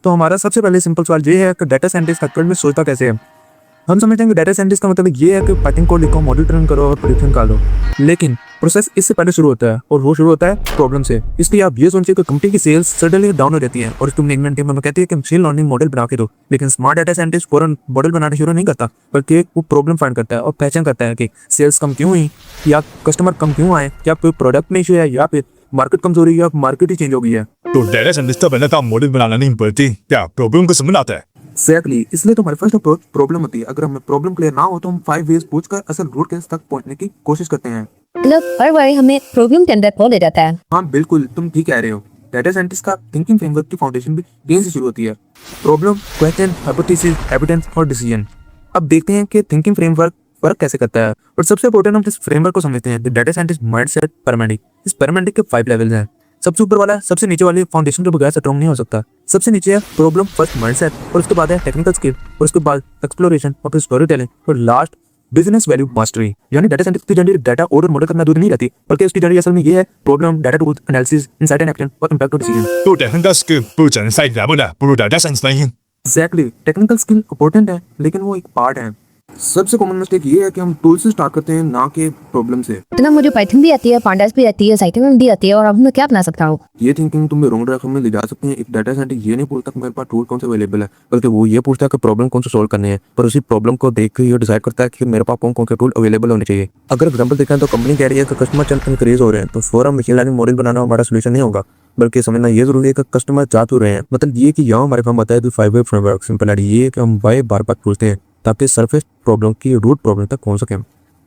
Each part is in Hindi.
तो हमारा सबसे पहले सिंपल सवाल ये है कि डाटा साइंटिस्ट एक्चुअल में सोचता कैसे है। हम समझते हैं कि डाटा साइंटिस्ट का मतलब ये है कि पाइथन कोड लिखो, मॉडल ट्रेन करो और प्रेडिक्शन निकालो, लेकिन प्रोसेस इससे पहले शुरू होता है और वो शुरू होता है प्रॉब्लम से। इसलिए आप ये सोचिए कि कंपनी की सेल्स सडनली डाउन हो जाती है और उसकी मैनेजमेंट टीम हमें कहती है कि मशीन लर्निंग मॉडल बना के दो, लेकिन स्मार्ट डाटा साइंटिस्ट फौरन मॉडल बनाना शुरू नहीं करता, बल्कि वो प्रॉब्लम फाइंड करता है और पहचान करता है कि सेल्स कम क्यों हुई, या कस्टमर कम क्यों आए, या कोई प्रोडक्ट में इशू है, या फिर मार्केट कमजोरी, या मार्केट ही चेंज हो गई है। तो डाटा साइंटिस्ट बनने का मॉडल बनाना नहीं पड़ती, क्या प्रॉब्लम को समझ आता है? Exactly. इसलिए तो हमारी फर्स्ट अप्रोच प्रॉब्लम होती है। अगर हमें प्रॉब्लम क्लियर ना हो तो हम 5 वेज पूछकर असल रूट केस तक पहुंचने की कोशिश करते हैं। मतलब हर बार हमें प्रॉब्लम के अंदर खो ले जाता है। हाँ बिल्कुल, तुम ठीक कह रहे हो। डाटा साइंटिस्ट का थिंकिंग फ्रेमवर्क की फाउंडेशन भी यहीं से शुरू होती है। प्रॉब्लम, क्वेश्चन, हाइपोथेसिस, एविडेंस और डिसीजन। अब देखते हैं कि थिंकिंग फ्रेमवर्क वर्क कैसे करता है। और सबसे इंपॉर्टेंट हम इस फ्रेमवर्क को समझते हैं, डाटा साइंटिस्ट माइंडसेट पिरामिड। इस पिरामिड के 5 लेवल्स हैं। सबसे ऊपर वाला सबसे नीचे वाली फाउंडेशन के बगैर स्ट्रॉन्ग नहीं हो सकता। सबसे नीचे है प्रॉब्लम फर्स्ट माइंडसेट, और उसके बाद है टेक्निकल स्किल, और उसके बाद एक्सप्लोरेशन और फिर स्टोरी टेलिंग, और लास्ट बिजनेस वैल्यू मास्टरी। यानी डाटा साइंटिस्ट की जर्नी डाटा ऑर्डर मॉडल करना दूर नहीं रहती, बल्कि उसकी जर्नी असल में ये है problem, data tools, analysis, insight and action और इंपैक्ट डिसीजन। तो टेक्निकल स्किल 不整晒了不了，不如डाटा साइंस नहीं। एग्जैक्टली, टेक्निकल स्किल इंपॉर्टेंट है, लेकिन वो एक पार्ट है। सबसे कॉमन मिस्टेक ये है कि हम टूल से स्टार्ट करते हैं, ना कि प्रॉब्लम से। इतना मुझे पाइथन भी आती है, पांडास भी आती है, साइकिल भी आती है, और अब मैं क्या बना सकता हूँ? ये थिंकिंग तुम्हें रॉन्ग डायरेक्शन में ले जा सकते हैं। एक डाटा साइंटिस्ट ये नहीं पूछता कि मेरे पास टूल कौन से अवेलेबल है, बल्कि वो ये पूछता है कि प्रॉब्लम कौन से सॉल्व करने हैं, पर उसी प्रॉब्लम को देख के ये डिसाइड करता है कि मेरे पास कौन से टूल अवेलेबल होने चाहिए। अगर एग्जांपल देखें तो कंपनी कह रही है कि कस्टमर चंद इंक्रीज हो रहे हैं, तो फौरन मशीन लर्निंग मॉडल बनाना हमारा सोल्यूशन नहीं होगा, बल्कि समझना ये जरूरी है कि कस्टमर चाह तो रहे हैं। मतलब ये कि यहाँ हमारे पास बताया 5 वे फ्रेमवर्क। सिंपल है ये कि हम वाई बार बार पूछते हैं ताकि सरफेस प्रॉब्लम की रूट प्रॉब्लम तक पहुंच सकें।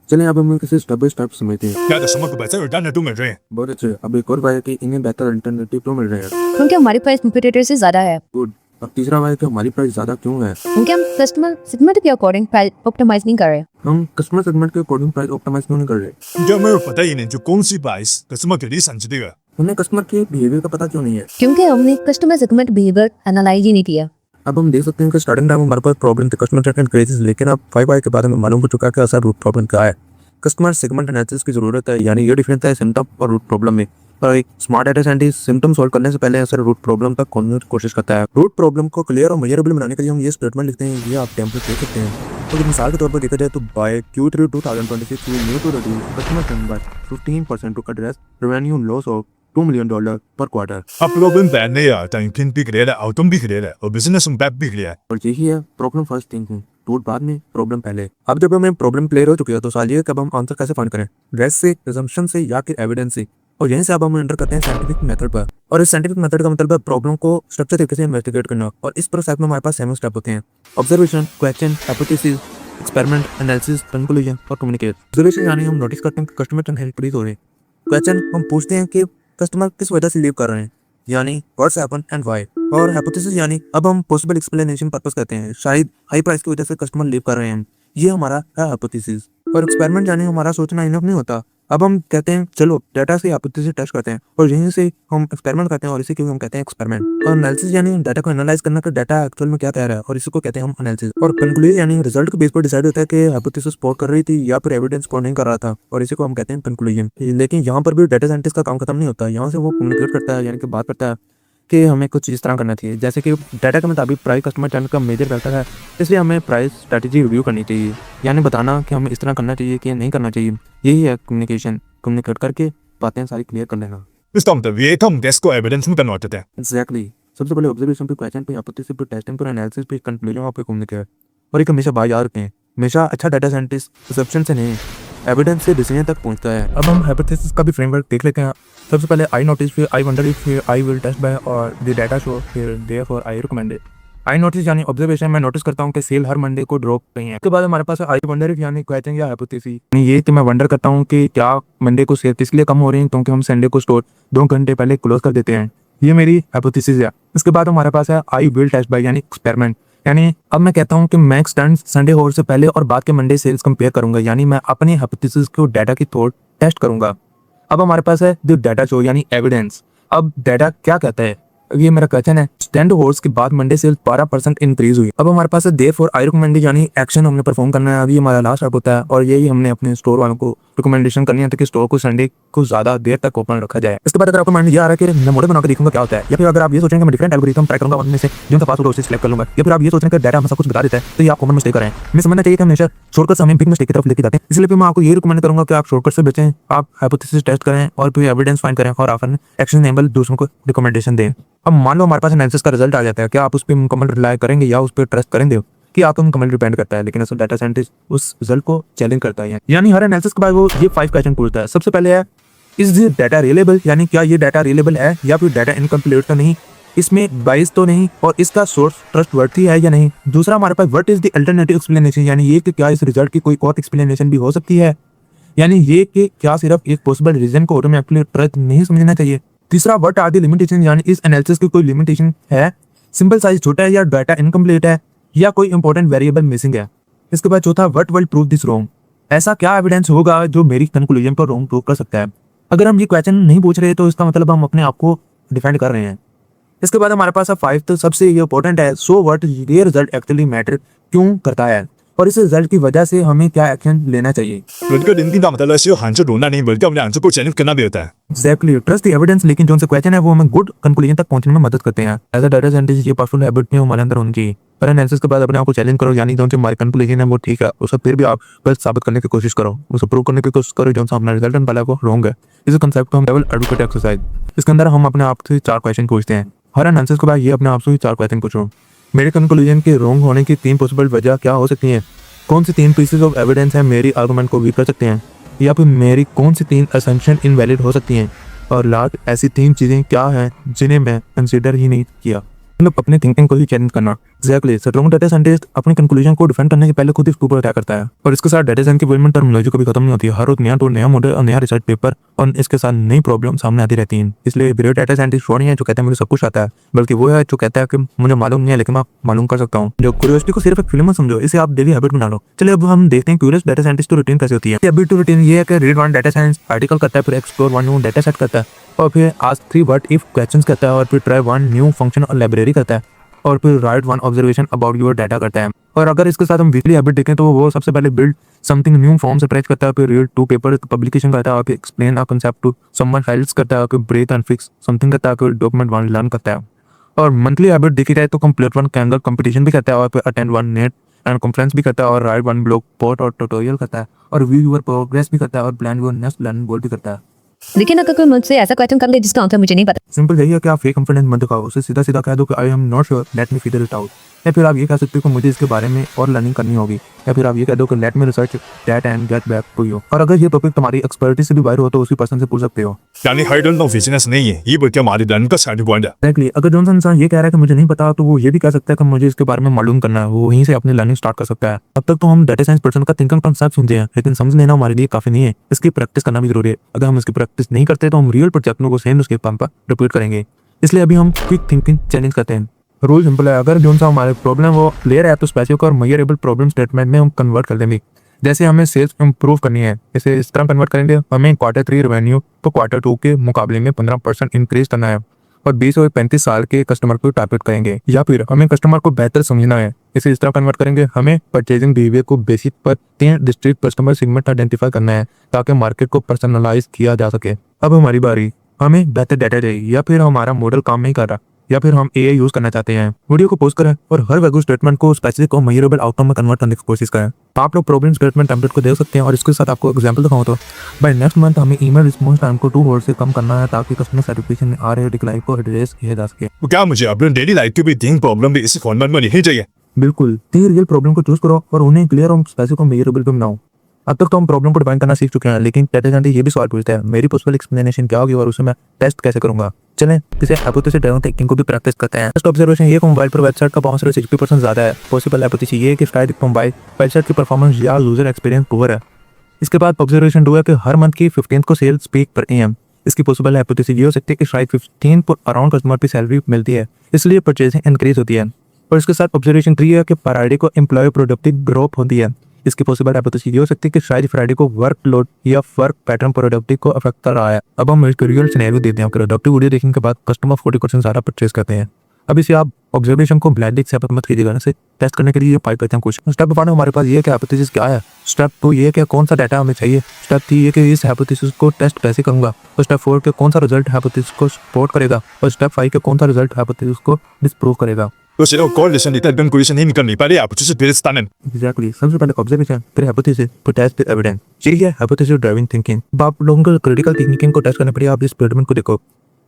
चलें अब हम इसे स्टेप बाय स्टेप समझते हैं। क्या दसमक बेहतर रिटर्न तो मिल रहे हैं? बहुत अच्छे। अब एक और बात है कि इन्हें बेहतर अल्टरनेटिव क्यों मिल रहे हैं। क्योंकि हमारी प्राइस कंपटीटर से ज्यादा है। गुड। अब तीसरा बात है कि हमारी प्राइस ज्यादा क्यों है। क्योंकि हम कस्टमर सेगमेंट के अकॉर्डिंग प्राइस ऑप्टिमाइज नहीं कर रहे। हम कस्टमर सेगमेंट के अकॉर्डिंग प्राइस ऑप्टिमाइज क्यों नहीं कर रहे। जो मेरे पता ही नहीं जो कौन सी प्राइस कस्टमर के लिए सेंसिटिव है। हमें कस्टमर के बिहेवियर का पता क्यों नहीं है। क्योंकि हमने कस्टमर सेगमेंट बिहेवियर एनालाइज ही नहीं किया। अब हम देख सकते हैं कि स्टार्टिंग टाइम हमारे पास प्रॉब्लम थे, कस्टमर सेगमेंट क्राइसिस, लेकिन अब 5 आई के बाद हमें मालूम हो चुका है कि असल रूट प्रॉब्लम क्या है। कस्टमर सेगमेंट एनालिसिस की जरूरत है, यानी ये डिफरेंस है सिम्टम और रूट प्रॉब्लम में। और एक smart data scientist symptom solve करने से पहले असल रूट प्रॉब्लम तक खोजने की कोशिश करता है। रूट प्रॉब्लम को क्लियर और मेजरेबल बनाने के लिए हम ये स्टेटमेंट लिखते हैं, ये आप टेम्पलेट देख सकते हैं। तो मिसाल के तौर पर देखा जाए तो bye Q3 2026 we need to reduce customer churn by 15% to address revenue loss of $2 million per quarter। अब प्रॉब्लम पहले या टाइम भी क्लियर है, आउटकम भी क्लियर है और बिजनेस इम्पैक्ट भी क्लियर है। और यही है प्रॉब्लम फर्स्ट थिंकिंग, रूट बाद में, प्रॉब्लम पहले। अब जब हमें प्रॉब्लम क्लियर हो चुकी है तो सवाल ये है कि अब हम आंसर कैसे फाइंड करें, रेस से, assumption से, या फिर एविडेंस से। और यहीं से अब हम एंटर करते हैं साइंटिफिक मेथड पर। और इस साइंटिफिक मेथड का मतलब है प्रॉब्लम को स्ट्रक्चर तरीके से इन्वेस्टिगेट करना। और इस प्रोसेस में हमारे पास 7 स्टेप होते हैं: observation, question, hypothesis, experiment, analysis, conclusion और कम्युनिकेट। ऑब्जर्वेशन यानी हम नोटिस करते हैं कि कस्टमर चंद इंक्रीज हो रहे हैं। क्वेश्चन, हम पूछते हैं कि कस्टमर किस वजह से लीव कर रहे हैं, यानी व्हाट्स हैपन एंड व्हाई। और हाइपोथेसिस यानी अब हम पॉसिबल एक्सप्लेनेशन पर्पस करते हैं, शायद हाई प्राइस की वजह से कस्टमर लीव कर रहे हैं, ये हमारा है हाइपोथेसिस। और एक्सपेरिमेंट यानी हमारा सोचना इनफ नहीं होता, अब हम कहते हैं चलो डाटा से हाइपोथेसिस टेस्ट करते हैं, और यहीं से हम एक्सपेरिमेंट करते हैं, और इसी को हम कहते हैं एक्सपेरिमेंट। और एनालिसिस यानी डाटा को एनालाइज करना कि डाटा एक्चुअल में क्या कह रहा है, और इसी को कहते हैं हम एनालिसिस। और कंक्लूजन यानी रिजल्ट के बेस पर डिसाइड होता है कि हाइपोथेसिस सपोर्ट कर रही थी या फिर एविडेंस सपोर्ट नहीं कर रहा था, और इसी को हम कहते हैं कंक्लूजन। लेकिन यहाँ पर भी डाटा साइंटिस्ट का काम खत्म नहीं होता, यहाँ से वो कम्युनिकेट करता है, यानी कि बात करता है कि हमें कुछ इस तरह करना चाहिए, जैसे कि डाटा के मुताबिक प्राइस कस्टमर चैनल का मेजर फैक्टर है, इसलिए हमें प्राइस स्ट्रैटेजी रिव्यू करनी चाहिए, यानी बताना कि हमें इस तरह करना चाहिए कि नहीं करना चाहिए। यही है कम्युनिकेशन, कम्युनिकेट करके बातें सारी क्लियर कर लेना। इसका मतलब ये हम टेस्ट को एविडेंस में कन्वर्ट करते हैं। एग्जैक्टली, सबसे पहले ऑब्जर्वेशन पे, क्वेश्चन पे, हाइपोथेसिस पे, टेस्टिंग पे, एनालिसिस पे, कंक्लूजन पे कम्युनिकेट। और एक हमेशा बात याद रखें, हमेशा अच्छा डाटा साइंटिस्ट परसेप्शन से नहीं, एविडेंस से डिसीजन तक पहुंचता है। अब हम हाइपोथेसिस का भी फ्रेमवर्क देख लेते हैं। सबसे पहले आई नोटिस, फिर आई वंडर इफ, फिर आई विल टेस्ट बाय, और द डाटा शो, फिर therefore I recommended. I notice यानी ऑब्जर्वेशन, मैं नोटिस करता हूँ कि सेल हर मंडे को ड्रॉप गई है। उसके बाद हमारे पास आई वंडर इफ यानी क्वेश्चन या हाइपोथेसिस, ये कि मैं वंडर करता हूँ कि क्या मंडे को सेल किस लिए कम हो रही है, क्योंकि हम संडे को स्टोर 2 घंटे पहले क्लोज कर देते हैं, ये मेरी हाइपोथेसिस है। इसके बाद हमारे पास है आई विल टेस्ट बाय यानी एक्सपेरिमेंट, यानी अब मैं कहता हूँ कि मैं एक्सटेंड संडे होर से पहले और बाद के मंडे सेल्स कंपेयर करूंगा, यानी मैं अपनी हाइपोथेसिस को डाटा की थोड़ टेस्ट करूंगा। अब हमारे पास है द डाटा शो यानी एविडेंस, अब डाटा क्या कहता है, ये मेरा क्वेश्चन है। स्टैंड होर्स के बाद मंडे सेल्स 12% इंक्रीज हुई। अब हमारे पास है देयरफॉर आई रिकमेंडेड यानी एक्शन हमने परफॉर्म करना है, अभी हमारा लास्ट स्टेप होता है, और यही हमने अपने स्टोर वालों को रिकमेंडेशन करनी है कि स्टोर को संडे को ज़्यादा देर तक ओपन रखा जाए। इसके बाद अगर आपको माइंड ये आ रहा है कि मैं मॉडल बना के देखूंगा क्या होता है, या फिर अगर आप ये सोचेंगे मैं डिफरेंट एल्गोरिथम ट्राई करूंगा उनमें से जिनका पास होगा उसे सिलेक्ट कर लूंगा, या फिर आप ये सोचेंगे कि डाटा हमें सब कुछ बता देता है, तो ये आप कॉमन मिस्टेक करें। हमें समझना चाहिए कि हमेशा शॉर्टकट हमें बिग मिस्टेक की तरफ लेके जाते हैं। इसलिए मैं आपको ये रिकमेंड करूंगा कि आप शॉर्टकट से बचें, आप हाइपोथेसिस टेस्ट करें और फिर एविडेंस फाइंड करें और आप एक्शनेबल दूसरों को रिकमेंडेशन दें। अब मान लो हमारे पास एनालिसिस का रिजल्ट आ जाता है, क्या आप उस पर मुकम्मल रिलाई करेंगे या उस पर ट्रस्ट करेंगे कि आपको मुकम्मल डिपेंड करता है। लेकिन असल डाटा साइंटिस्ट उस रिजल्ट को चैलेंज करता है, यानी हर एनालिसिस के बाद वो ये 5 क्वेश्चन पूछता है। सबसे पहले है इज दिस डाटा रिलेबल, यानी क्या ये डाटा रिलेबल है या फिर डाटा इनकम्प्लीट तो नहीं, इसमें बाइस तो नहीं और इसका सोर्स ट्रस्टवर्थी है या नहीं। दूसरा हमारे पास what is the alternative explanation, यानी ये कि क्या इस रिजल्ट की कोई और एक्सप्लेनेशन भी हो सकती है, यानी ये कि क्या सिर्फ एक पॉसिबल रीजन को ऑटोमेटिकली ट्रस्ट नहीं समझना चाहिए। तीसरा व्हाट आर द लिमिटेशन, यानी इस एनालिसिस की कोई लिमिटेशन है, सिंपल साइज छोटा है या डाटा इनकम्प्लीट है या कोई इंपॉर्टेंट वेरिएबल मिसिंग है। इसके बाद चौथा what will prove this wrong, ऐसा क्या एविडेंस होगा जो मेरी कंक्लूजन पर रॉन्ग प्रूव कर सकता है। अगर हम ये क्वेश्चन नहीं पूछ रहे तो इसका मतलब हम अपने आप को डिफेंड कर रहे हैं। इसके बाद हमारे पास 5 तो सबसे ये इंपॉर्टेंट है, सो व्हाट ये रिजल्ट एक्चुअली मैटर क्यों करता है और इस रिजल्ट की वजह से हमें क्या एक्शन लेना चाहिए। उनका दिन की मतलब है सिर्फ आंसर ढूंढना नहीं बल्कि अपने आंसर को चैलेंज करना भी होता है। एग्जैक्टली, ट्रस्ट द एविडेंस, लेकिन जो उनसे क्वेश्चन है वो हमें गुड कंक्लूजन तक पहुंचने में मदद करते हैं। एज अ डाटा साइंटिस्ट ये पावरफुल हैबिट में हमारे अंदर होनी चाहिए। पर एनालिसिस के बाद अपने आप को चैलेंज करो, यानी जो हमारी कंक्लूजन है वो ठीक है उसे फिर भी आप गलत साबित करने की कोशिश करो, उसे प्रूव करने की कोशिश करो जो हमारा रिजल्ट वाला वो रॉन्ग है। इस कंसेप्ट को हम डेवल एडवोकेट एक्सरसाइज, इसके अंदर हम अपने आप से 4 क्वेश्चन पूछते हैं। हर एनालिसिस के बाद ये अपने आप से 4 क्वेश्चन पूछो, मेरे कंक्लूजन के रॉन्ग होने की 3 पॉसिबल वजह क्या हो सकती हैं, कौन सी 3 पीसेज ऑफ एविडेंस है मेरी आर्गुमेंट को वीक कर सकते हैं, या फिर मेरी कौन सी 3 असम्पशन इनवैलिड हो सकती हैं, और लास्ट ऐसी 3 चीज़ें क्या हैं जिन्हें मैं कंसीडर ही नहीं किया। मतलब अपने थिंकिंग को ही चैलेंज करना। एग्जैक्टली, स्ट्रॉन्ग डाटा साइंटिस्ट अपने कंक्लूजन को डिफेंड करने के पहले खुद ही इसके ऊपर अटैक करता है। और इसके साथ डाटा साइंस की डेवलपमेंट टर्मिनोलॉजी कभी खत्म नहीं होती है। हर रोज नया टूल, नया मॉडल और नया रिसर्च पेपर और इसके साथ नई प्रॉब्लम सामने आती रहती हैं। इसलिए ब्रिलियंट डाटा साइंटिस्ट वो नहीं है जो कहता है मुझे सब कुछ आता है, बल्कि वो है जो कहता है कि मुझे मालूम नहीं है लेकिन मैं मालूम कर सकता हूँ। जो क्यूरियोसिटी को सिर्फ एक फिल्म में समझो, इसे आप डेली हैबिट बना लो। चलिए अब हम देखते हैं क्यूरियस डाटा साइंटिस्ट की रूटीन कैसे होती है। हैबिट टू रूटीन ये है कि रीड 1 डाटा साइंस आर्टिकल करता है, फिर एक्सप्लोर 1 न्यू डाटा सेट करता है, और फिर आस्क 3 व्हाट इफ क्वेश्चंस करता है, और फिर ट्राई 1 न्यू फंक्शन और लाइब्रेरी करता है, और फिर right 1 observation about your data करता है। और अगर इसके साथ हम वीकली हैबिट देखें तो वो सबसे पहले बिल्ड समथिंग न्यू फॉर्म से ट्रेच करता है, फिर रीड 2 पेपर पब्लिकेशन करता है, और फिर explain a concept to someone else करता है, फिर ब्रेक एंड फिक्स समथिंग करता है, फिर डॉक्यूमेंट 1 लर्न करता है। और मंथली हैबिट देखी जाए तो कंप्लीट 1 कैंगल कंपटीशन भी करता है, और फिर अटेंड 1 नेट एंड कॉन्फ्रेंस भी करता है, और राइट 1 ब्लॉग पोस्ट और ट्यूटोरियल करता है, और व्यू योर प्रोग्रेस भी करता है, और प्लान योर नेक्स्ट लर्निंग गोल भी करता है। लेकिन अगर कोई मुझसे ऐसा क्वेश्चन कर ले जिसका आंसर मुझे नहीं पता, सिंपल यही है कि आप फेक कॉन्फिडेंस मत दिखाओ, उसे सीधा सीधा कह दो कि I am not sure, let me figure it out. या फिर आप ये कह सकते हो कि मुझे इसके बारे में और लर्निंग करनी होगी, या फिर आप ये कह दो कि let me research that and get back to you. और अगर ये टॉपिक तुम्हारी एक्सपर्टीज से भी बाहर हो तो उसी पर्सन से पूछ सकते हो। यानी हर डन नो बिजनेस नहीं है, ये बल्कि हमारे डन का स्टार्टिंग पॉइंट है। एक्जैक्टली, अगर जो इंसान ये कह रहा है कि मुझे नहीं पता तो वो ये भी कह सकता है कि मुझे इसके बारे में मालूम करना है, वो वहीं से अपनी लर्निंग स्टार्ट कर सकता है। अब तक तो हम डाटा साइंस पर्सन का थिंकिंग कॉन्सेप्ट समझे हैं, लेकिन समझ लेना हमारे लिए काफी नहीं है, इसकी प्रैक्टिस करना भी जरूरी है। अगर हम इसकी प्रैक्टिस नहीं करते तो हम रियल प्रोजेक्टों को सेम उसके पंप पर रिपीट करेंगे। इसलिए अभी हम क्विक थिंकिंग चैलेंज करते हैं। रूल सिंपल है, अगर जो सा हमारे प्रॉब्लम वो क्लियर है तो स्पेसिफिक और मेजरेबल प्रॉब्लम स्टेटमेंट में हम कन्वर्ट कर देंगे। जैसे हमें सेल्स इंप्रूव करनी है, इसे इस तरह कन्वर्ट करेंगे, हमें Q3 रेवेन्यू को Q2 के मुकाबले में 15% इंक्रीज करना है और 20 और 35 साल के कस्टमर को टारगेट करेंगे। या फिर हमें कस्टमर को बेहतर समझना है, इसे इस तरह कन्वर्ट करेंगे, हमें परचेजिंग बिहेवियर को बेसिक पर 3 डिस्ट्रिक्ट कस्टमर सेगमेंट आइडेंटिफाई करना है ताकि मार्केट को पर्सनलाइज किया जा सके। अब हमारी बारी, हमें बेहतर डाटा चाहिए, या फिर हमारा मॉडल काम नहीं कर रहा, या फिर हम AI यूज करना चाहते हैं। वीडियो को पॉज करें और हर वैल्यू स्टेटमेंट को स्पेसिफिक और मेजरेबल आउटकम में कन्वर्ट करने की कोशिश करें। आप लोग प्रॉब्लम स्टेटमेंट टेम्पलेट को देख सकते हैं और इसके साथ आपको एग्जांपल दिखाऊं तो बाय नेक्स्ट मंथ हमें ईमेल रिस्पॉन्स टाइम को 2 आवर्स से कम करना है ताकि कस्टमर सेटिस्फेक्शन में आ रहे डिक्लाइन को एड्रेस किया जा सके। तो क्या मुझे अपने डेली लाइफ की भी 3 प्रॉब्लम भी इसी फॉर्मेट में नहीं चाहिए? बिल्कुल, 3 रियल प्रॉब्लम को चूज करो और उन्हें क्लियर और स्पेसिफिक और मेजरेबल भी बनाओ। अब तक तो हम प्रॉब्लम को डिफाइन करना सीख चुके हैं, लेकिन डाटा साइंटिस्ट ये भी सवाल पूछता है मेरी पॉसिबल एक्सप्लेनेशन क्या होगी और उसे मैं टेस्ट कैसे करूंगा। चलें इसे हाइपोथेसिस ड्रिवन थिंकिंग को भी प्रैक्टिस करते हैं। फर्स्ट ऑब्जर्वेशन ये कि मोबाइल पर वेबसाइट का बाउंस रेट 60% ज्यादा है। पॉसिबल हाइपोथेसिस ये है कि शायद मोबाइल वेबसाइट की परफॉर्मेंस या यूजर एक्सपीरियंस पुअर है। इसके बाद ऑब्जर्वेशन 2 है कि हर मंथ की 15th को सेल्स पीक पर AM। इसकी पॉसिबल हाइपोथेसिस ये हो सकती है कि शायद 15 पर अराउंड कस्टमर की सैलरी मिलती है, इसलिए परचेजिंग इंक्रीज होती है। और इसके साथ ऑब्जर्वेशन 3 है कि फ्राइडे को एम्प्लॉय प्रोडक्टिव ग्रोथ होती है। इसकी पॉसिबल हाइपोथेसिस ये हो सकती है कि शायद फ्राइडे को वर्क लोड या वर्क पैटर्न प्रोडक्टिव को अफेक्ट कर रहा है। अब हम इसको रियल सिनेरियो देते हैं। प्रोडक्टिव वीडियो देखने के बाद कस्टमर 40% ज़्यादा परचेज करते हैं। अब इसे आप ऑब्जर्वेशन को ब्लाइंडली एक्सेप्ट मत कीजिएगा। इसे टेस्ट करने के लिए ये 5 क्वेश्चन क्वेश्चन। स्टेप 1 हमारे पास ये कि हाइपोथेसिस क्या है। स्टेप 2 ये कि कौन सा डाटा हमें चाहिए। स्टेप 3 ये कि इस हाइपोथेसिस को टेस्ट कैसे करूंगा। और स्टेप 4 के कौन सा रिजल्ट हाइपोथेसिस को सपोर्ट करेगा। और स्टेप 5 के कौन सा रिजल्ट हाइपोथेसिस को डिस्प्रूव करेगा। 有時我講你上你都係跟佢上你跟你把啲 app 就是別單人。 एग्जैक्टली सबसे पहले ऑब्जर्वेशन फिर हाइपोथेसिस फिर टेस्ट फिर एविडेंस। यही है हाइपोथेसिस ड्राइविंग थिंकिंग। अब आप लोगों को क्रिटिकल थिंकिंग को टेस्ट करने पड़ेगा। आप इस एक्सपेरिमेंट को देखो,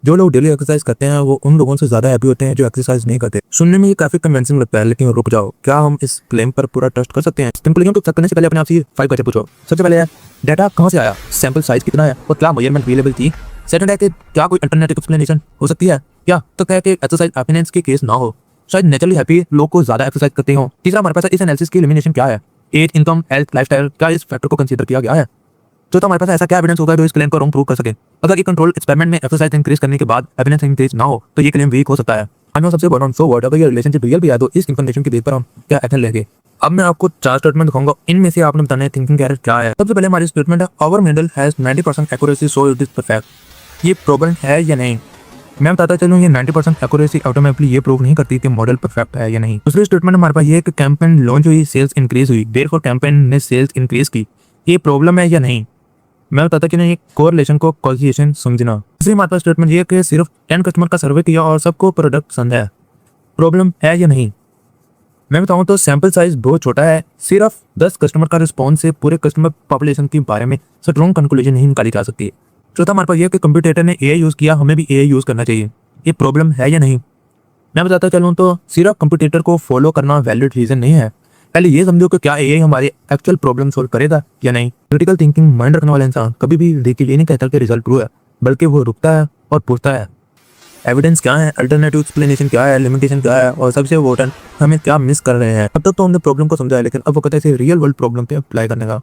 जो लोग डेली एक्सरसाइज करते हैं वो उन लोगों से ज्यादा हैप्पी होते हैं जो एक्सरसाइज नहीं करते। सुनने में ये काफी कन्विंसिंग लगता है, लेकिन रुक जाओ, क्या हम इस क्लेम पर पूरा ट्रस्ट कर सकते हैं। सिंपल गेम को करने से पहले अपने आप से 5 क्वेश्चन पूछो। सबसे पहले है डाटा कहाँ से आया, सैंपल साइज कितना है और क्या मेजरमेंट अवेलेबल थी। सेकंड है कि क्या कोई अल्टरनेटिव एक्सप्लेनेशन हो सकती है, क्या तो क्या कि एक्सरसाइज हैप्पीनेस के केस ना हो, शायद नेचुरली हैप्पी लोग को ज्यादा एक्सरसाइज करते हो। तीसरा हमारे पास इस एनालिसिस की एलिमिनेशन क्या है, एज, इनकम, हेल्थ, लाइफस्टाइल, क्या इस फैक्टर को कंसीडर किया गया है। तो हमारे पास ऐसा क्या एविडेंस होगा जो इस क्लेम को रॉन्ग प्रूव कर सके। अगर ये कंट्रोल एक्सपेरिमेंट में एक्सरसाइज इंक्रीज करने के बाद हैप्पीनेस इंक्रीज ना हो तो ये क्लेम वीक हो सकता है। हम सबसे बड़ा सो वर्ड, अगर ये रिलेशनशिप रियल भी है तो इस इंफॉर्मेशन के बेस पर हम क्या एक्शन लेंगे। अब मैं आपको 4 स्टेटमेंट दिखाऊंगा, इनमें से आपने बताना है थिंकिंग एरर क्या है। सबसे पहले हमारी स्टेटमेंट है our model has 90% accuracy so it is perfect. ये प्रोबेबल है या नहीं। मैं बताता चलूँ ये 90% एक्यूरेसी ऑटोमेटिकली ये प्रूव नहीं करती कि मॉडल परफेक्ट है या नहीं। दूसरी स्टेटमेंट हमारे पास ये है कि कैंपेन लॉन्च हुई, सेल्स इंक्रीज हुई, देयरफॉर कैंपेन ने सेल्स इंक्रीज की। ये प्रॉब्लम है या नहीं। मैं बताता चलूँ ये कोरिलेशन को कॉजिएशन समझना। दूसरी हमारे पास स्टेटमेंट ये है कि सिर्फ 10 कस्टमर का सर्वे किया और सबको प्रोडक्ट पसंद है। प्रॉब्लम है या नहीं। मैं बताऊँ तो सैंपल साइज बहुत छोटा है, सिर्फ 10 कस्टमर का रिस्पॉन्स से पूरे कस्टमर पॉपुलेशन के बारे में स्ट्रॉन्ग कंक्लूजन नहीं निकाली जा सकती। चौथा हमारे पास यह कि कंप्यूटर ने एआई यूज़ किया, हमें भी एआई यूज़ करना चाहिए। ये प्रॉब्लम है या नहीं। मैं बताता चलूँ तो सिर्फ कंप्यूटर को फॉलो करना वैलिड रीजन नहीं है। पहले ये समझो कि क्या एआई हमारी एक्चुअल प्रॉब्लम सॉल्व करेगा या नहीं। क्रिटिकल थिंकिंग माइंड रखने वाला इंसान कभी भी देखिए ये नहीं कहता कि रिजल्ट ट्रू है, बल्कि वो रुकता है और पूछता है एविडेंस क्या है, अल्टरनेटिव एक्सप्लेनेशन क्या है, लिमिटेशन क्या है और सबसे इम्पोर्टेंट हमें क्या मिस कर रहे हैं। अब तक तो हमने प्रॉब्लम को समझा है, लेकिन अब वो कहते हैं रियल वर्ल्ड प्रॉब्लम पे अप्लाई करने का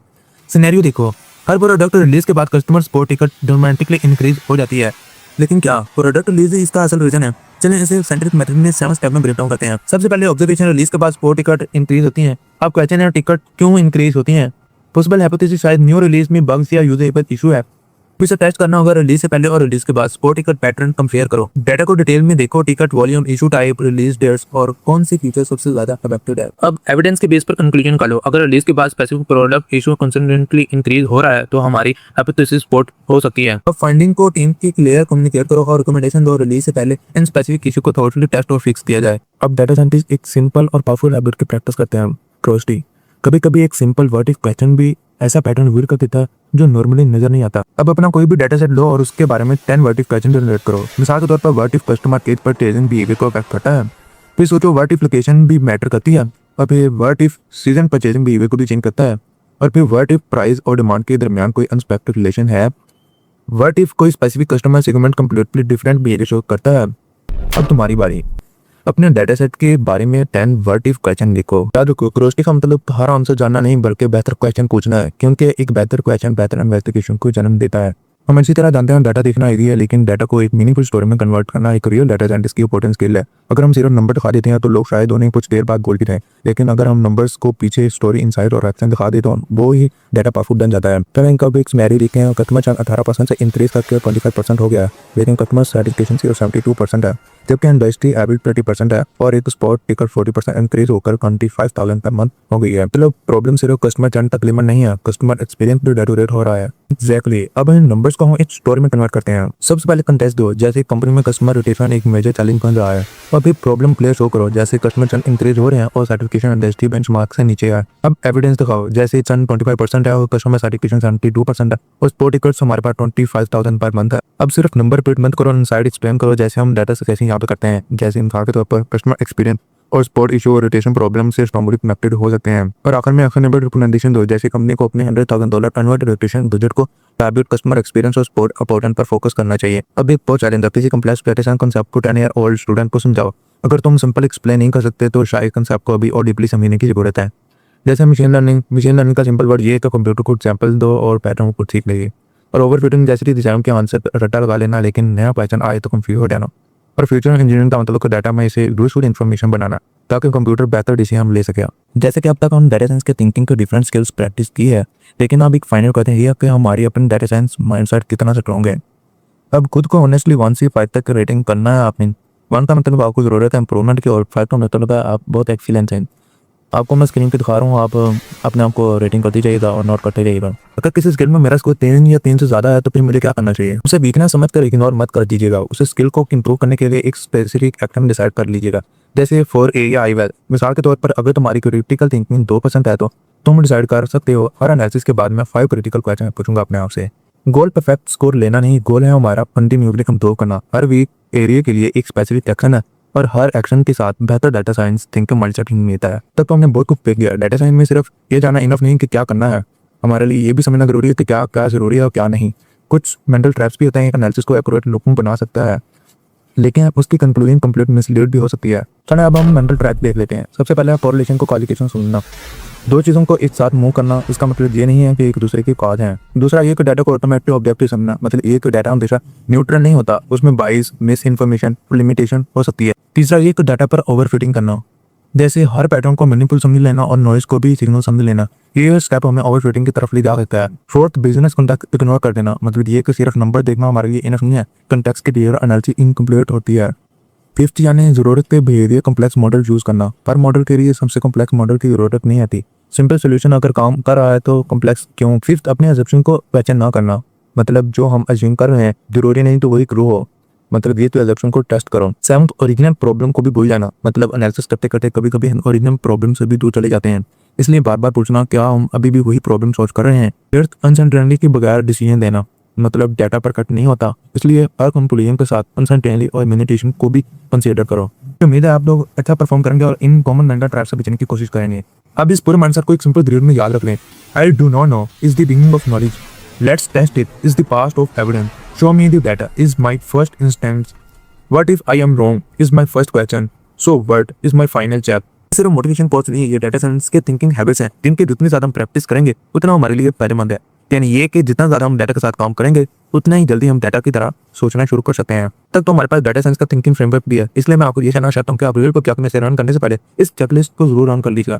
सिनेरियो देखो। हर प्रोडक्ट रिलीज के बाद customer support ticket dramatically increase हो जाती है, लेकिन क्या प्रोडक्ट रिलीज इसका असल रीजन है। चलिए इसे साइंटिफिक मेथड में 7 स्टेप में ब्रेक डाउन करते हैं। सबसे पहले ऑब्जर्वेशन रिलीज के बाद सपोर्ट टिकट इंक्रीज होती हैं। अब क्वेश्चन है टिकट क्यों इंक्रीज होती हैं। पॉसिबल हाइपोथेसिस शायद न्यू रिलीज में बग्स या यूजेबल इशू है। फिर से टेस्ट करना होगा रिलीज से पहले और रिलीज के बाद। सपोर्ट टिकट पैटर्न कंपेयर करो, डाटा को डिटेल में देखो, ticket volume, issue type, release dates और कौन सी फीचर सबसे ज्यादा अफेक्टेड है। अब एविडेंस के बेस पर कंक्लूजन निकालो। अगर रिलीज के बाद specific product issue consistently increase हो रहा है तो हमारी हाइपोथेसिस सपोर्ट हो सकती है। अब फाइंडिंग को टीम की क्लियर कम्युनिकेट करो और रिकमेंडेशन दो। रिलीज से पहले इन स्पेसिफिक इशू को थॉरली टेस्ट और फिक्स किया जाए। अब डाटा साइंटिस्ट एक सिंपल और पावरफुल हैबिट की प्रैक्टिस करते हैं, क्रोस्टी। कभी कभी एक सिंपल वर्ड इफ क्वेश्चन भी ऐसा पैटर्न रिवील कर देता है जो नॉर्मली नजर नहीं आता। अब अपना कोई भी डाटा सेट लो और उसके बारे में 10 वर्ड इफ क्वेश्चन जनरेट करो। मिसाल के तौर पर वर्ड इफ कस्टमर केस पर टेजिंग बिहेवियर को अफेक्ट करता है। फिर सोचो वर्ड इफ लोकेशन भी मैटर करती है, और फिर word if season purchasing behaviour को भी चेंज करता है, और फिर वर्ड इफ प्राइस और डिमांड के दरमियान कोई अनएक्सपेक्टेड रिलेशन है। वर्ड इफ कोई specific customer segment completely different behaviour show करता है। अब तुम्हारी बारी, अपने डाटा सेट के बारे में 10 वर्ड इफ क्वेश्चन लिखो। याद रखो क्रोस्टी का मतलब हर आंसर जानना नहीं बल्कि बेहतर क्वेश्चन पूछना है, क्योंकि एक बेहतर क्वेश्चन बेहतर इन्वेस्टिगेशन को जन्म देता है। हम इसी तरह जानते हैं डाटा देखना ईजी है, लेकिन डाटा को एक मीनिंगफुल स्टोरी में कन्वर्ट करना एक रियल डाटा साइंटिस्ट की इंपॉर्टेंट स्किल है। अगर हम सिर्फ नंबर दिखा देते हैं तो लोग शायद उन्हें कुछ देर बाद गोल की रहें, लेकिन अगर हम नंबर्स को पीछे स्टोरी, इनसाइट और एक्शन दिखा दें तो वो ही डाटा पावरफुल बन जाता है। तो इनका भी एक मैरी देखें और कस्टमर चर्न 18% से इंक्रीज करके 25% हो गया, लेकिन कस्टमर सेटिस्फेक्शन से 72% है, जबकि इंडस्ट्री एवरेज 30% है और एक स्पॉट टिकट 40% इंक्रीज होकर 25,000 पर मंथ हो गई है। मतलब प्रॉब्लम सिर्फ कस्टमर चर्न तक लिमिट नहीं है, कस्टमर एक्सपीरियंस भी डेटोरेट हो रहा है। एग्जैक्टली। अब इन नंबर्स को हम एक स्टोरी में कन्वर्ट करते हैं। सबसे पहले कंटेस्ट दो, जैसे कंपनी में कस्टमर रोटेशन एक मेजर चैलेंज बन रहा है, और फिर प्रॉब्लम क्लियर शो करो, जैसे कस्टमर चर्न इंक्रीज हो रहे हैं और सर्टिफिकेशन इंडस्ट्री बेंचमार्क से नीचे है। अब एविडेंस दिखाओ, जैसे चर्न 25% है और कस्टमर सर्टिफिकेशन 72% है और स्पॉट टिकट्स हमारे पास 25,000 पर मंथ है। अब सिर्फ नंबर प्रिंट मत करो, इनसाइड एक्सप्लेन करो, जैसे हम डाटा से कैसे यहाँ पे करते हैं। जैसे मिसाल के तौर पर कस्टमर एक्सपीरियंस और स्पॉट इशू और रोटेशन प्रॉब्लम से स्ट्रांगली कनेक्टेड हो सकते हैं। और आखिर में एक्शनेबल रिकमेंडेशन दो, जैसे कंपनी को अपने $100,000 कन्वर्ट रोटेशन बजट को टैबलेट कस्टमर एक्सपीरियंस और स्पॉट अपोर्टेंट पर फोकस करना चाहिए। अब एक बहुत चैलेंज है, किसी कम्प्लेक्स प्रेजेंटेशन कांसेप्ट को 10 ईयर ओल्ड स्टूडेंट को समझाओ। अगर तुम सिंपल एक्सप्लेन नहीं कर सकते तो शायद कांसेप्ट को अभी और डीपली समझने की जरूरत है। जैसे मशीन लर्निंग का सिंपल वर्ड ये है कि कंप्यूटर को एग्जाम्पल दो और पैटर्न को सीख लेगी। और ओवरफिटिंग जैसे डिजाइन के आंसर रट्टा लगा लेना, लेकिन नया पैटर्न आए तो कंफ्यूज हो जाना। और फ्यूचर इंजीनियरिंग का मतलब डाटा में इसे यूजफुल इन्फॉर्मेशन बनाना ताकि कंप्यूटर बेहतर डिसीजन ले सके। जैसे कि अब तक हम डाटा साइंस के थिंकिंग के डिफरेंट स्किल्स प्रैक्टिस की है, लेकिन अब एक फाइनल कहते हैं कि हमारी अपनी डाटा साइंस माइंडसेट कितना स्ट्रॉन्ग है। अब खुद को ऑनेस्टली 1 से 5 तक रेटिंग करना है आपने, वन का मतलब आपको ज़रूरत है इंप्रूवमेंट की, और 5 का मतलब है आप बहुत एक्सीलेंस हैं। आपको मैं स्क्रीन पे दिखा रहा हूँ, आप अपने आप को रेटिंग करते जाइएगा और नोट करते जाइएगा। अगर किसी स्किल में मेरा स्कोर 3 या 3 से ज़्यादा है तो फिर मुझे क्या करना चाहिए? उसे वीकनेस समझ कर इग्नोर मत कर दीजिएगा। उसे स्किल को इंप्रूव करने के लिए एक स्पेसिफिक एक्शन डिसाइड कर लीजिएगा, जैसे 4A या IWEL। मिसाल के तौर पर अगर तुम्हारी क्रिटिकल थिंकिंग 2% है तो तुम डिसाइड कर सकते हो हर एनालिसिस के बाद मैं 5 क्रिटिकल क्वेश्चन पूछूंगा अपने आप से। गोल परफेक्ट स्कोर लेना नहीं, गोल है हमारा कंटिन्यूसली इम्प्रूव करना। हर वीक एरिया के लिए एक स्पेसिफिक एक्शन है और हर एक्शन के साथ बेहतर डाटा साइंस थिंकिंग माइंडसेट मिलता है। तब तो हमने बहुत कुछ सीख लिया। डाटा साइंस में सिर्फ ये जानना इनफ नहीं कि क्या करना है, हमारे लिए ये भी समझना जरूरी है कि क्या क्या जरूरी है और क्या नहीं। कुछ मेंटल ट्रैप्स भी होते हैं, एक एनालिसिस को एक्यूरेट लुकिंग बना सकता है, लेकिन उसकी कंक्लूजन कंप्लीट मिसलीड भी हो सकती है। चलो अब हम मेंटल ट्रैप देख लेते हैं। सबसे पहले कोरिलेशन को कॉलिकेशन सुनना। दो चीज़ों को एक साथ मूव करना, इसका मतलब ये नहीं है कि एक दूसरे की कॉज है। दूसरा ये कि डाटा को ऑटोमेटिक ऑब्जेक्टिव समझना, मतलब ये कि डाटा हमेशा न्यूट्रल नहीं होता, उसमें बाइस, मिस इन्फॉर्मेशन, लिमिटेशन हो सकती है। तीसरा ये कि डाटा पर ओवरफिटिंग करना, जैसे हर पैटर्न को मीनिंगफुल समझ लेना और नॉइज को भी सिग्नल समझ लेना, ये स्टेप हमें ओवरफिटिंग की तरफ ले जा सकता है। फोर्थ, बिजनेस कॉन्टेक्स्ट इग्नोर कर देना, मतलब ये कि सिर्फ नंबर देखना हमारे लिए इनफ नहीं है, कॉन्टेक्स्ट की क्लियर एनालिसिस इनकम्प्लीट होती है। फिफ्थ यानी जरूरत पे बिहेवियर कम्प्लेक्स मॉडल यूज करना। हर मॉडल के लिए सबसे कम्प्लेक्स मॉडल की जरूरत नहीं आती, सिंपल सोल्यूशन अगर काम कर रहा है तो कम्प्लेक्स क्यों। फिफ्थ, अपने अजम्पशन को क्वेश्चन ना करना, मतलब जो हम अज्यूम कर रहे हैं जरूरी नहीं तो वही ट्रू हो, मतलब ये तो अजम्पशन को टेस्ट करो। सेवंथ, ओरिजिनल प्रॉब्लम को भी भूल जाना, मतलब एनालिसिस करते करते कभी कभी हम ओरिजिनल प्रॉब्लम से भी दूर चले जाते हैं, इसलिए बार बार पूछना क्या हम अभी भी वही प्रॉब्लम सॉल्व कर रहे हैं। एट्थ, अनसर्टेनिटी के बगैर डिसीजन देना, मतलब डाटा पर कट नहीं होता, इसलिए हर कंक्लूजन के साथ अनसर्टेनिटी और मेडिटेशन को भी कंसीडर करो। उम्मीद है आप लोग अच्छा परफॉर्म करेंगे और इन कॉमन मेंटल ट्रैप से बचने की कोशिश करेंगे। अब इस पूरे माइंडसेट को एक सिंपल ड्रिल में याद रख लें। I do not know is the beginning of knowledge, let's test it is the past of evidence, show me the data is my first instinct, what if I am wrong is my first question, so what is my final chap. सिर्फ मोटिवेशन कोर्स नहीं है, ये डाटा साइंस के थिंकिंग हैबिट्स हैं जिनके जितनी ज्यादा हम प्रैक्टिस करेंगे उतना हमारे लिए फायदेमंद है। यानी ये कि जितना ज्यादा हम डाटा के साथ काम करेंगे उतना ही जल्दी हम डाटा की तरह सोचना शुरू कर सकते हैं। तब तो हमारे पास डाटा साइंस का थिंकिंग फ्रेमवर्क भी है, इसलिए मैं आपको ये कहना चाहता हूँ कि आप रील को क्या में से रन करने से पहले इस चेकलिस्ट को जरूर रन कर लीजिएगा,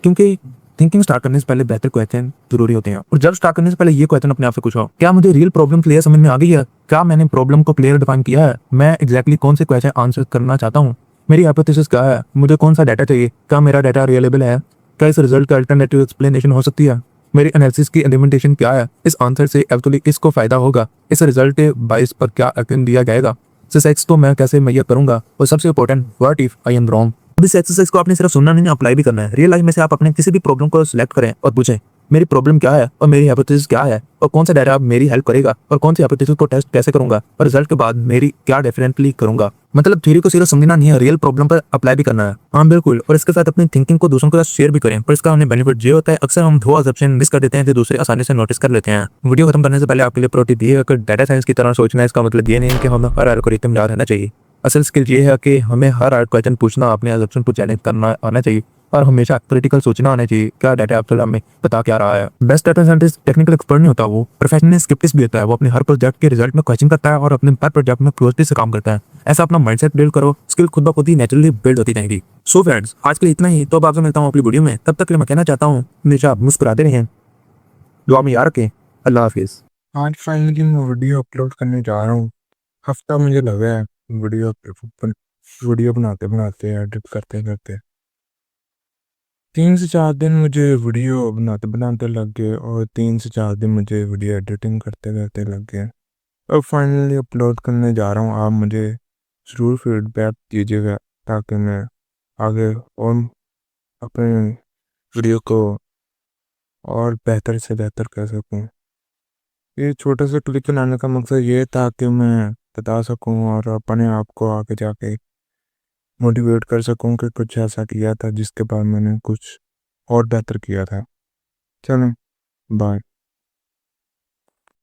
क्योंकि थिंकिंग स्टार्ट करने से पहले बेहतर क्वेश्चन जरूरी होते हैं। और जब स्टार्ट करने से पहले ये क्वेश्चन अपने आप से पूछो, क्या मुझे रियल प्रॉब्लम क्लियर समझ में आ गई है, क्या मैंने प्रॉब्लम को क्लियर डिफाइन किया है, मैं एग्जैक्टली कौन से क्वेश्चन आंसर करना चाहता हूँ, मेरी हाइपोथेसिस क्या है, मुझे कौन सा डाटा चाहिए, क्या मेरा डाटा रिलेबल है, क्या इस रिजल्ट का अल्टरनेटिव एक्सप्लेनेशन हो सकती है, मेरी एनालिसिस की इम्प्लीमेंटेशन क्या है, इस आंसर से एक्चुअली किसको फायदा होगा, इस रिजल्ट के बाइस पर क्या एक्शन दिया जाएगा, एक्स को मैं कैसे मैयर करूंगा, और सबसे important what if I am wrong. अब इस एक्सरसाइज को आपने सिर्फ सुनना नहीं, अप्लाई भी करना है। रियल लाइफ में से आप अपने किसी भी प्रॉब्लम को सिलेक्ट करें और पूछें मेरी प्रॉब्लम क्या है और मेरी हाइपोथेसिस क्या है और कौन सा डाटा मेरी हेल्प करेगा और कौन सी हाइपोथेसिस को टेस्ट कैसे करूंगा और रिजल्ट के बाद मेरी क्या डिफरेंटली करूंगा। मतलब थ्योरी को सिर्फ समझना नहीं है, रियल प्रॉब्लम पर अप्लाई भी करना है। हाँ बिल्कुल, और इसके साथ अपनी थिंकिंग को दूसरों के साथ शेयर भी करें। पर इसका हमें बेनिफिट ये होता है अक्सर हम 2 असम्पशन मिस कर देते हैं जो दूसरे आसानी से नोटिस कर लेते हैं। वीडियो खत्म करने से पहले आपके लिए प्रोटी दी है कि डाटा साइंस की तरह सोचना है, इसका मतलब ये नहीं है कि हमें हर एल्गोरिथम याद रहना चाहिए। असल स्किल ये है कि हमें हर हार्ड क्वेश्चन पूछना, अपने असम्पशन को चैलेंज करना आना चाहिए और हमेशा क्रिटिकल सोचना आना चाहिए, क्या डाटा एक्चुअली हमें बता क्या रहा है। Best data scientist technical expert नहीं होता, वो प्रोफेशनल स्किप्टिस्ट भी होता है। वो अपने हर प्रोजेक्ट के रिजल्ट में क्वेश्चन करता है और अपने हर प्रोजेक्ट में क्लोजली से काम करता है। ऐसा अपना माइंडसेट बिल्ड करो, स्किल खुद ब खुद ही नेचुरली बिल्ड होती जाएगी। सो फ्रेंड्स, आज के लिए इतना ही। तो अब आपसे मिलता हूँ अगली वीडियो में, तब तक के लिए मैं कहना चाहता हूँ हमेशा आप मुस्कुराते रहें, दुआ में याद रखें। अल्लाह हाफिज़। आज फाइनली मैं वीडियो अपलोड करने जा रहा हूँ। हफ्ता मुझे लगा है वीडियो बनाते बनाते एडिट करते करते 3 से 4 दिन मुझे वीडियो बनाते बनाते लग गए और 3 से 4 दिन मुझे वीडियो एडिटिंग करते करते लग गए। अब फाइनली अपलोड करने जा रहा हूँ। आप मुझे ज़रूर फीडबैक दीजिएगा ताकि मैं आगे और अपने वीडियो को और बेहतर से बेहतर कर सकूँ। ये छोटा सा क्लिप बनाने का मकसद ये था कि मैं बता सकूं और अपने आप को आगे जाके मोटिवेट कर सकूं कि कुछ ऐसा किया था जिसके बाद मैंने कुछ और बेहतर किया था। चलें, बाय।